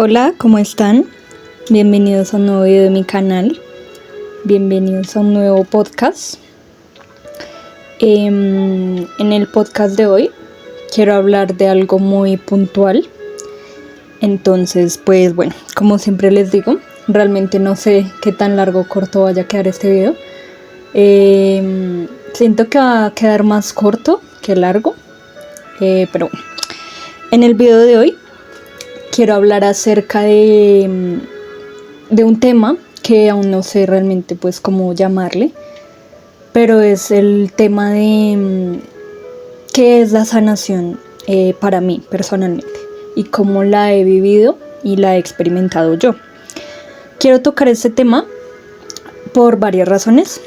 Hola, ¿cómo están? Bienvenidos a un nuevo video de mi canal. Bienvenidos a un nuevo podcast. En el podcast de hoy quiero hablar de algo muy puntual. Entonces, pues bueno, como siempre les digo, realmente no sé qué tan largo o corto vaya a quedar este video. Siento que va a quedar más corto que largo. Pero bueno, en el video de hoy quiero hablar acerca de un tema que aún no sé realmente pues cómo llamarle, pero es el tema de qué es la sanación para mí personalmente y cómo la he vivido y la he experimentado yo. Quiero tocar este tema por varias razones.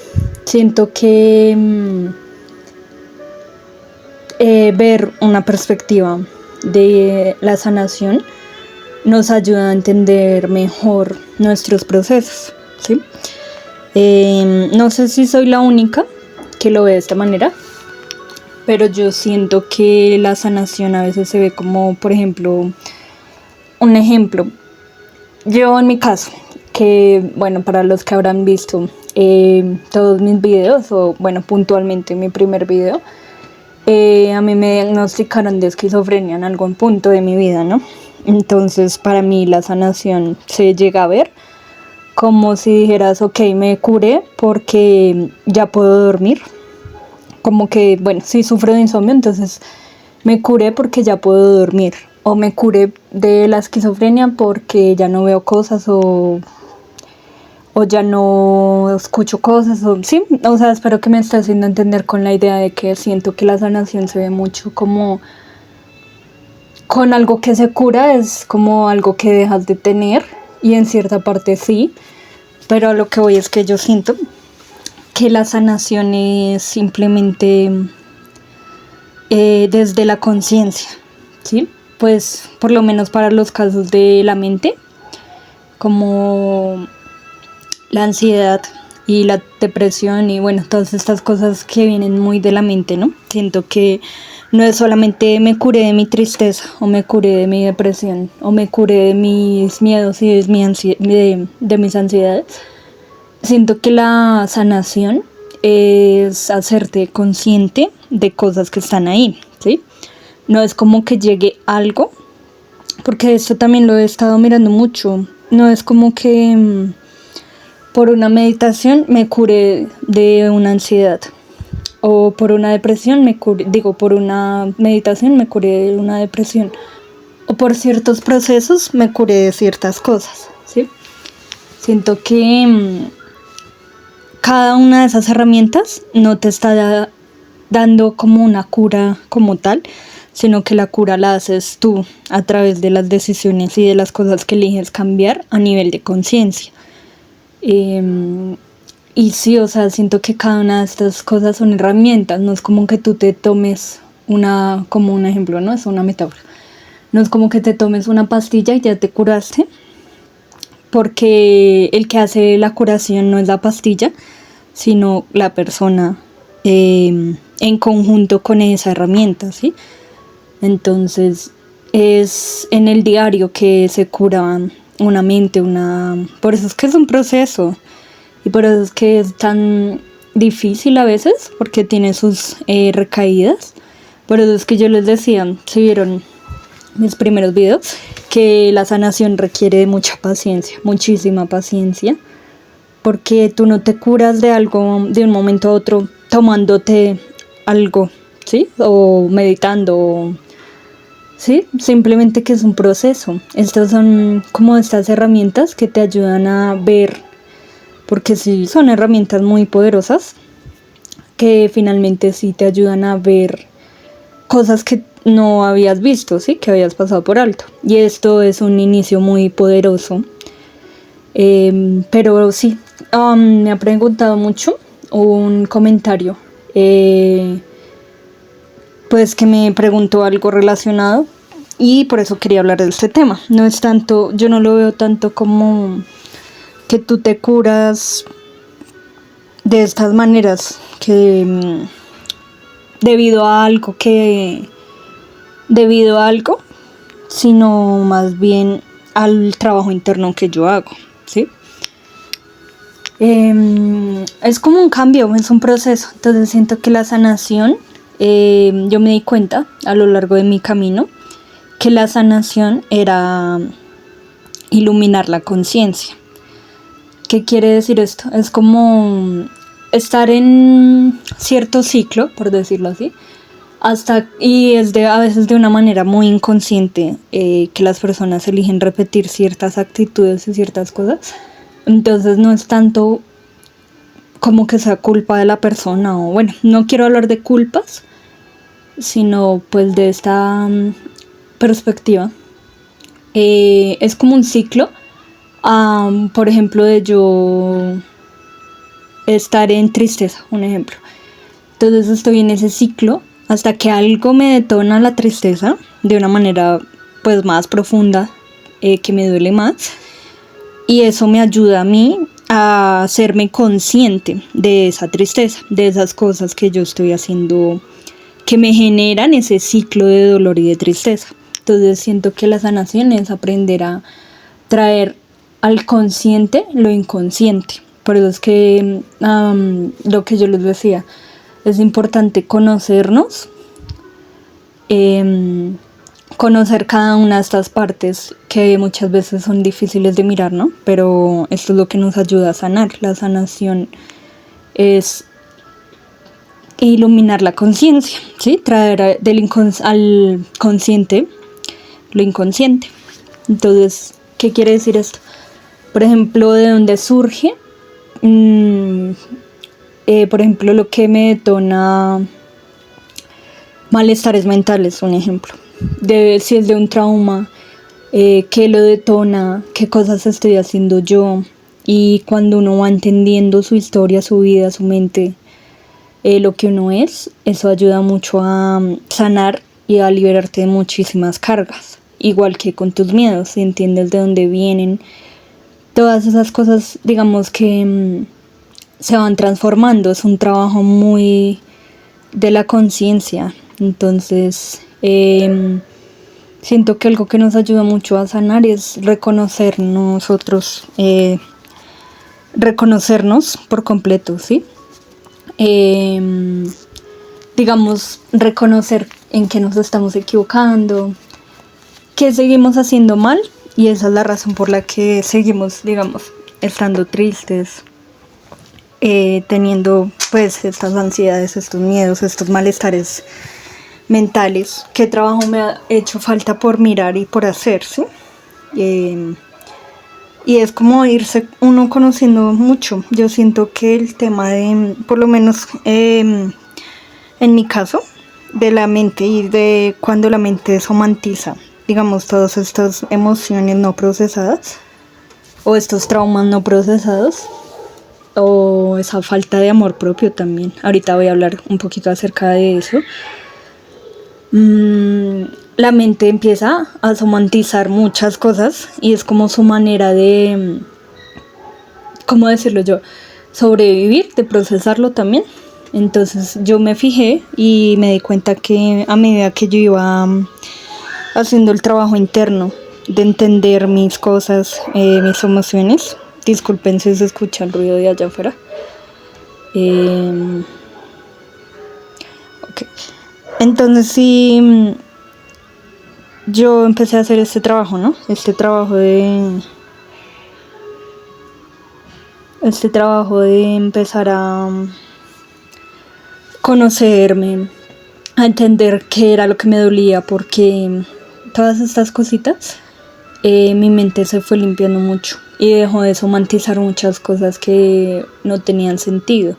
Siento que ver una perspectiva de la sanación nos ayuda a entender mejor nuestros procesos, ¿sí? No sé si soy la única que lo ve de esta manera, pero yo siento que la sanación a veces se ve como, por ejemplo, un ejemplo. Yo en mi caso, que bueno, para los que habrán visto todos mis videos, o bueno, puntualmente mi primer video, a mí me diagnosticaron de esquizofrenia en algún punto de mi vida, ¿no? Entonces para mí la sanación se llega a ver como si dijeras, ok, me curé porque ya puedo dormir. Como que, bueno, si sufro de insomnio, entonces me curé porque ya puedo dormir. O me curé de la esquizofrenia porque ya no veo cosas o ya no escucho cosas. Sí, o sea, espero que me esté haciendo entender con la idea de que siento que la sanación se ve mucho como con algo que se cura, es como algo que dejas de tener, y en cierta parte sí, pero a lo que voy es que yo siento que la sanación es simplemente desde la conciencia, ¿sí? Pues por lo menos para los casos de la mente, como la ansiedad y la depresión y bueno, todas estas cosas que vienen muy de la mente, ¿no? Siento que no es solamente me curé de mi tristeza o me curé de mi depresión o me curé de mis miedos y de mis ansiedades. Siento que la sanación es hacerte consciente de cosas que están ahí, ¿sí? No es como que llegue algo, porque esto también lo he estado mirando mucho. No es como que por una meditación me curé de una ansiedad, o por una depresión por una meditación me curé de una depresión, o por ciertos procesos me curé de ciertas cosas, ¿sí? Siento que cada una de esas herramientas no te está dando como una cura como tal, sino que la cura la haces tú a través de las decisiones y de las cosas que eliges cambiar a nivel de conciencia. Y sí, o sea, siento que cada una de estas cosas son herramientas, no es como que tú te tomes como un ejemplo, ¿no? Es una metáfora. No es como que te tomes una pastilla y ya te curaste, porque el que hace la curación no es la pastilla, sino la persona en conjunto con esa herramienta, ¿sí? Entonces es en el diario que se cura una mente, por eso es que es un proceso y por eso es que es tan difícil a veces, porque tiene sus recaídas. Por eso es que yo les decía, si vieron mis primeros videos, que la sanación requiere de mucha paciencia, muchísima paciencia, porque tú no te curas de algo de un momento a otro tomándote algo, ¿sí? O meditando, ¿sí? Simplemente que es un proceso. Estas son como estas herramientas que te ayudan a ver, porque sí, son herramientas muy poderosas, que finalmente sí te ayudan a ver cosas que no habías visto, ¿sí? Que habías pasado por alto. Y esto es un inicio muy poderoso. Pero sí, me ha preguntado mucho un comentario, pues que me preguntó algo relacionado, y por eso quería hablar de este tema. No es tanto, yo no lo veo tanto como que tú te curas de estas maneras, que debido a algo, sino más bien al trabajo interno que yo hago, ¿sí? Es como un cambio, es un proceso. Entonces siento que la sanación, yo me di cuenta a lo largo de mi camino que la sanación era iluminar la conciencia. ¿Qué quiere decir esto? Es como estar en cierto ciclo, por decirlo así, y es a veces de una manera muy inconsciente que las personas eligen repetir ciertas actitudes y ciertas cosas. Entonces no es tanto como que sea culpa de la persona, o bueno, no quiero hablar de culpas, sino pues de esta perspectiva. Es como un ciclo, por ejemplo, de yo estar en tristeza, un ejemplo. Entonces estoy en ese ciclo hasta que algo me detona la tristeza de una manera pues más profunda, que me duele más, y eso me ayuda a mí a hacerme consciente de esa tristeza, de esas cosas que yo estoy haciendo que me generan ese ciclo de dolor y de tristeza. Entonces siento que la sanación es aprender a traer al consciente lo inconsciente. Por eso es que lo que yo les decía, es importante conocernos, conocer cada una de estas partes que muchas veces son difíciles de mirar, ¿no? Pero esto es lo que nos ayuda a sanar. La sanación es iluminar la conciencia, ¿sí? Traer al consciente lo inconsciente. Entonces, ¿qué quiere decir esto? Por ejemplo, ¿de dónde surge? Por ejemplo, lo que me detona malestares mentales, un ejemplo. Si es de un trauma, qué lo detona, qué cosas estoy haciendo yo. Y cuando uno va entendiendo su historia, su vida, su mente, lo que uno es, eso ayuda mucho a sanar y a liberarte de muchísimas cargas. Igual que con tus miedos, si entiendes de dónde vienen, todas esas cosas, digamos que se van transformando. Es un trabajo muy de la conciencia. Entonces siento que algo que nos ayuda mucho a sanar es reconocer nosotros, reconocernos por completo, ¿sí? Digamos, reconocer en qué nos estamos equivocando, qué seguimos haciendo mal, y esa es la razón por la que seguimos, digamos, estando tristes, teniendo pues estas ansiedades, estos miedos, estos malestares mentales. ¿Qué trabajo me ha hecho falta por mirar y por hacer, sí? Y es como irse uno conociendo mucho. Yo siento que el tema de, por lo menos en mi caso, de la mente y de cuando la mente somantiza, digamos, todas estas emociones no procesadas o estos traumas no procesados, o esa falta de amor propio también. Ahorita voy a hablar un poquito acerca de eso. La mente empieza a somantizar muchas cosas y es como su manera de, ¿cómo decirlo yo? Sobrevivir, de procesarlo también. Entonces yo me fijé y me di cuenta que a medida que yo iba haciendo el trabajo interno de entender mis cosas, mis emociones, disculpen si se escucha el ruido de allá afuera, okay. Entonces sí, yo empecé a hacer este trabajo, ¿no? Este trabajo de empezar a conocerme, a entender qué era lo que me dolía, porque todas estas cositas, mi mente se fue limpiando mucho y dejó de somantizar muchas cosas que no tenían sentido.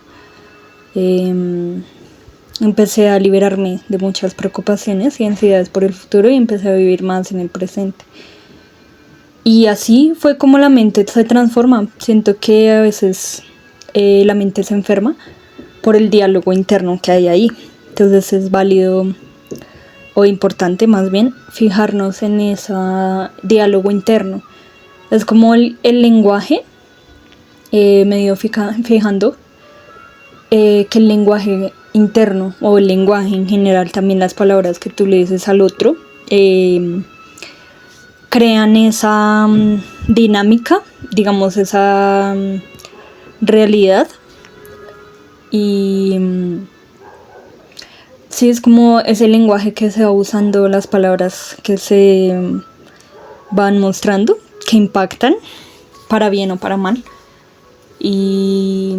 Empecé a liberarme de muchas preocupaciones y ansiedades por el futuro y empecé a vivir más en el presente. Y así fue como la mente se transforma. Siento que a veces la mente se enferma por el diálogo interno que hay ahí. Entonces es válido o importante más bien fijarnos en ese diálogo interno. Es como el lenguaje, me dio fijando que el lenguaje interno o el lenguaje en general, también las palabras que tú le dices al otro, crean esa dinámica, digamos, esa realidad. Y sí, es como ese lenguaje que se va usando, las palabras que se van mostrando, que impactan, para bien o para mal. Y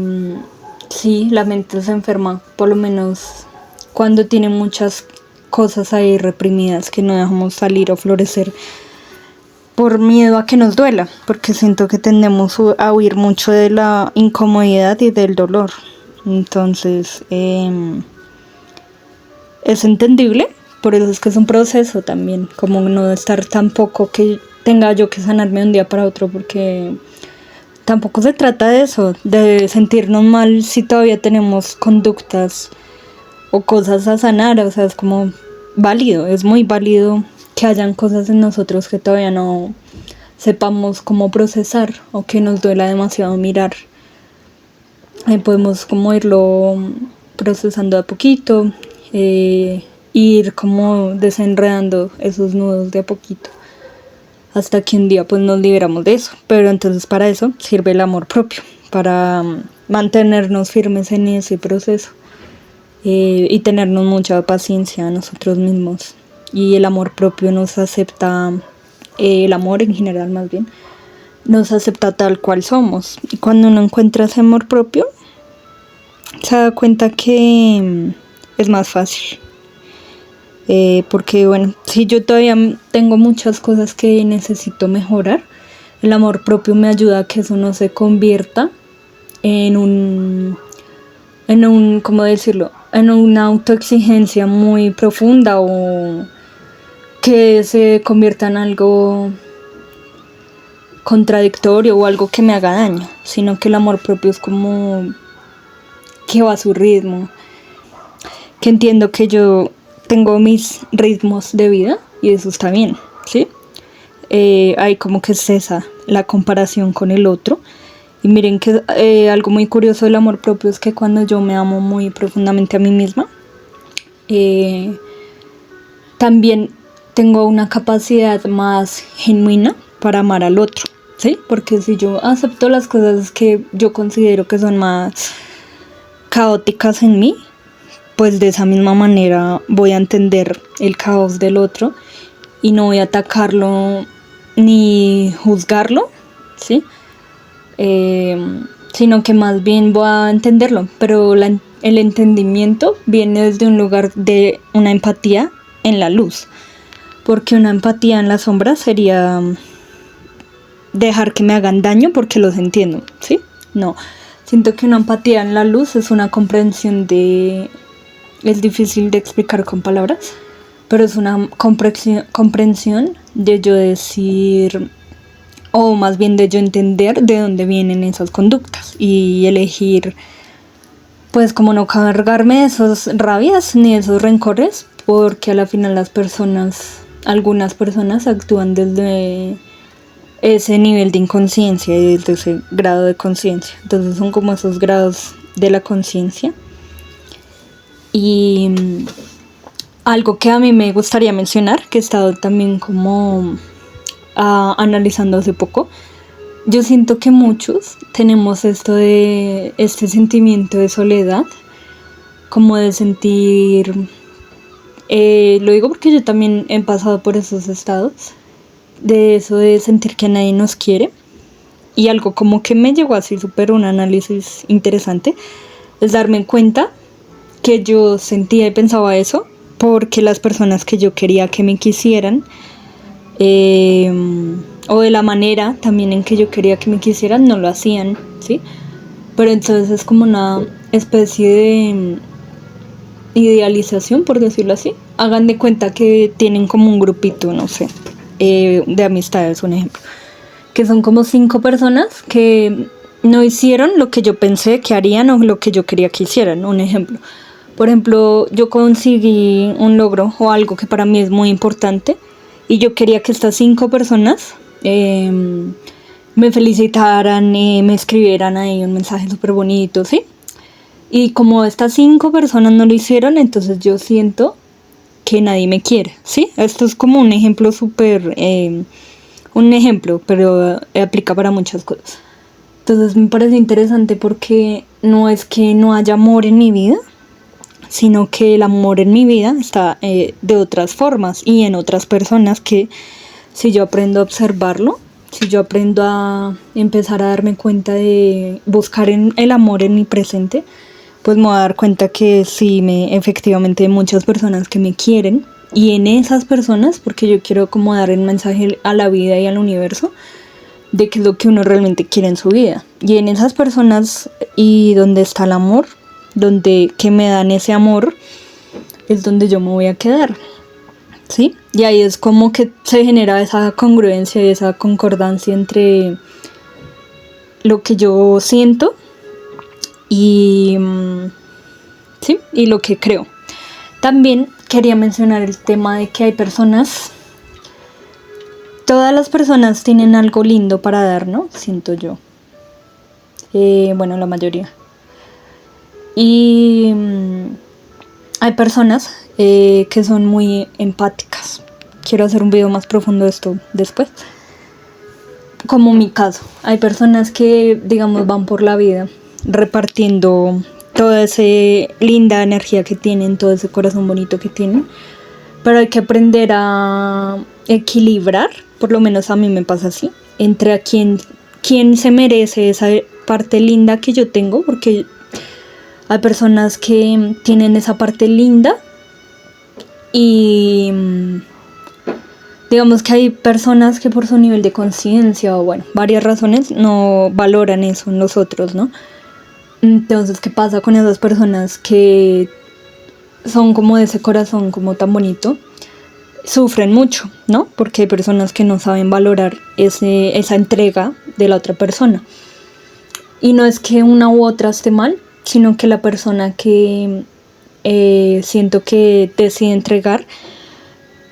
sí, la mente se enferma, por lo menos cuando tiene muchas cosas ahí reprimidas que no dejamos salir o florecer por miedo a que nos duela, porque siento que tendemos a huir mucho de la incomodidad y del dolor. Entonces, es entendible, por eso es que es un proceso también, como no estar tampoco que tenga yo que sanarme de un día para otro, porque tampoco se trata de eso, de sentirnos mal si todavía tenemos conductas o cosas a sanar. O sea, es como válido, es muy válido que hayan cosas en nosotros que todavía no sepamos cómo procesar o que nos duela demasiado mirar. Podemos como irlo procesando de a poquito, ir como desenredando esos nudos de a poquito, hasta que un día pues nos liberamos de eso. Pero entonces para eso sirve el amor propio, para mantenernos firmes en ese proceso, y tenernos mucha paciencia a nosotros mismos. Y el amor propio nos acepta, el amor en general más bien, nos acepta tal cual somos. Y cuando uno encuentra ese amor propio, se da cuenta que es más fácil. Porque bueno, si yo todavía tengo muchas cosas que necesito mejorar, el amor propio me ayuda a que eso no se convierta en un, ¿cómo decirlo? En una autoexigencia muy profunda, o que se convierta en algo contradictorio o algo que me haga daño, sino que el amor propio es como que va a su ritmo, que entiendo que yo tengo mis ritmos de vida y eso está bien, ¿sí? Hay como que cesa la comparación con el otro. Y miren que algo muy curioso del amor propio es que cuando yo me amo muy profundamente a mí misma, también tengo una capacidad más genuina para amar al otro, ¿sí? Porque si yo acepto las cosas que yo considero que son más caóticas en mí, pues de esa misma manera voy a entender el caos del otro y no voy a atacarlo ni juzgarlo, ¿sí? Sino que más bien voy a entenderlo, pero el entendimiento viene desde un lugar de una empatía en la luz, porque una empatía en la sombra sería dejar que me hagan daño porque los entiendo, ¿sí? No, siento que una empatía en la luz es una comprensión de... Es difícil de explicar con palabras, pero es una comprensión de yo decir, o más bien de yo entender de dónde vienen esas conductas y elegir, pues como no cargarme de esas rabias ni de esos rencores, porque a la final algunas personas actúan desde ese nivel de inconsciencia y desde ese grado de conciencia. Entonces son como esos grados de la conciencia. Y algo que a mí me gustaría mencionar, que he estado también como analizando hace poco, yo siento que muchos tenemos este sentimiento de soledad, como de sentir, lo digo porque yo también he pasado por esos estados, de eso de sentir que nadie nos quiere. Y algo como que me llegó así súper un análisis interesante, es darme cuenta que yo sentía y pensaba eso porque las personas que yo quería que me quisieran, o de la manera también en que yo quería que me quisieran, no lo hacían, ¿sí? Pero entonces es como una especie de idealización, por decirlo así. Hagan de cuenta que tienen como un grupito, no sé, de amistades, un ejemplo, que son como 5 personas que no hicieron lo que yo pensé que harían o lo que yo quería que hicieran, un ejemplo. Por ejemplo, yo conseguí un logro o algo que para mí es muy importante y yo quería que estas 5 personas me felicitaran, me escribieran ahí un mensaje súper bonito, ¿sí? Y como estas 5 personas no lo hicieron, entonces yo siento que nadie me quiere, ¿sí? Esto es como un ejemplo súper un ejemplo, pero aplica para muchas cosas. Entonces me parece interesante porque no es que no haya amor en mi vida, sino que el amor en mi vida está de otras formas y en otras personas que si yo aprendo a observarlo, si yo aprendo a empezar a darme cuenta de buscar el amor en mi presente, pues me voy a dar cuenta que sí, efectivamente hay muchas personas que me quieren y en esas personas, porque yo quiero como dar el mensaje a la vida y al universo de qué es lo que uno realmente quiere en su vida. Y en esas personas y donde está el amor, donde que me dan ese amor, es donde yo me voy a quedar, ¿sí? Y ahí es como que se genera esa congruencia y esa concordancia entre lo que yo siento y, ¿sí? Y lo que creo. También quería mencionar el tema de que hay personas, todas las personas tienen algo lindo para dar, ¿no? Siento yo. Bueno, la mayoría. Y hay personas que son muy empáticas. Quiero hacer un video más profundo de esto después. Como mi caso, hay personas que, digamos, van por la vida repartiendo toda esa linda energía que tienen, todo ese corazón bonito que tienen, pero hay que aprender a equilibrar, por lo menos a mí me pasa así, entre a quién se merece esa parte linda que yo tengo, porque hay personas que tienen esa parte linda y digamos que hay personas que por su nivel de conciencia o bueno, varias razones no valoran eso en los otros, ¿no? Entonces, ¿qué pasa con esas personas que son como de ese corazón como tan bonito? Sufren mucho, ¿no? Porque hay personas que no saben valorar esa entrega de la otra persona. Y no es que una u otra esté mal, sino que la persona que siento que decide entregar,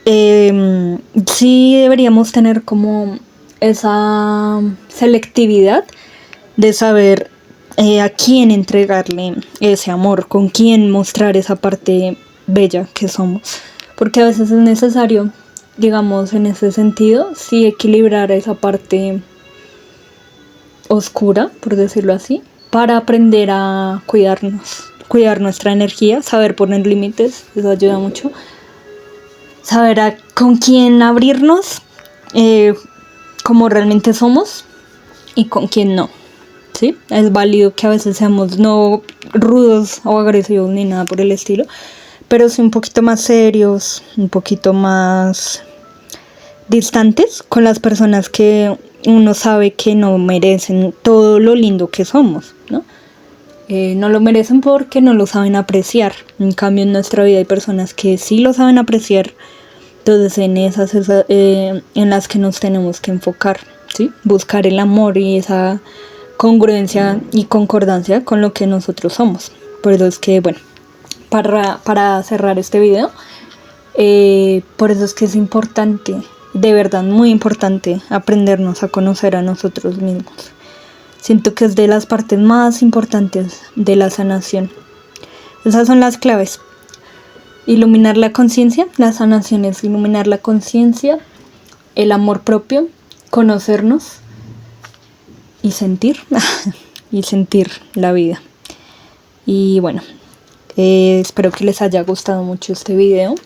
sí deberíamos tener como esa selectividad de saber a quién entregarle ese amor, con quién mostrar esa parte bella que somos, porque a veces es necesario, digamos, en ese sentido, sí equilibrar esa parte oscura, por decirlo así, para aprender a cuidarnos, cuidar nuestra energía, saber poner límites, eso ayuda mucho, saber con quién abrirnos, como realmente somos y con quién no. ¿Sí? Es válido que a veces seamos no rudos o agresivos ni nada por el estilo, pero sí un poquito más serios, un poquito más distantes con las personas que uno sabe que no merecen todo lo lindo que somos, ¿no? No lo merecen porque no lo saben apreciar. En cambio, en nuestra vida hay personas que sí lo saben apreciar, entonces en las que nos tenemos que enfocar, ¿sí? Buscar el amor y esa congruencia y concordancia con lo que nosotros somos. Por eso es que, bueno, para cerrar este video, por eso es que es importante, de verdad muy importante, aprendernos a conocer a nosotros mismos. Siento que es de las partes más importantes de la sanación. Esas son las claves. Iluminar la conciencia, la sanación es iluminar la conciencia, el amor propio, conocernos y sentir la vida. Y bueno, espero que les haya gustado mucho este video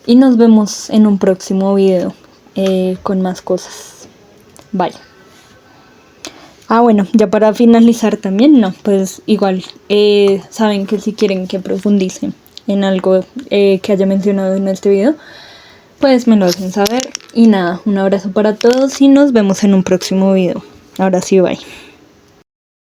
y nos vemos en un próximo video con más cosas. Bye. Bueno, ya para finalizar también, no, pues igual saben que si quieren que profundice en algo que haya mencionado en este video, pues me lo hacen saber. Y nada, un abrazo para todos y nos vemos en un próximo video. Ahora sí, bye.